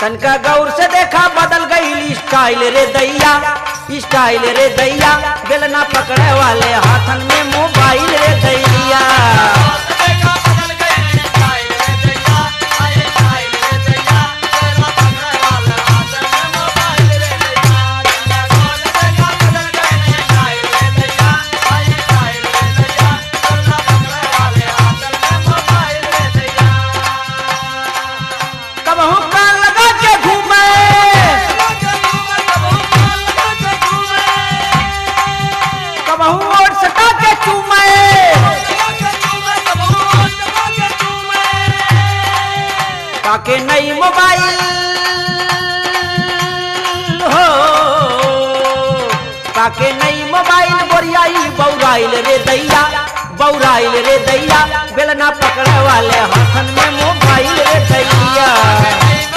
तनका गौर से देखा बदल गई स्टाइल रे दैया, स्टाइल रे दैया। बेलना पकड़े वाले हाथन में मोबाइल रे दैया। कबहू कान लगा के घूमे, कबहू ओट सटा के चूमे, पाके नई मोबाइल हो, पाके नई मोबाइल बोरियाई बौराइल रे दैया, बौराइल रे दैया। बेलना पकड़े वाले हाथन में मोबाइल रे दैया।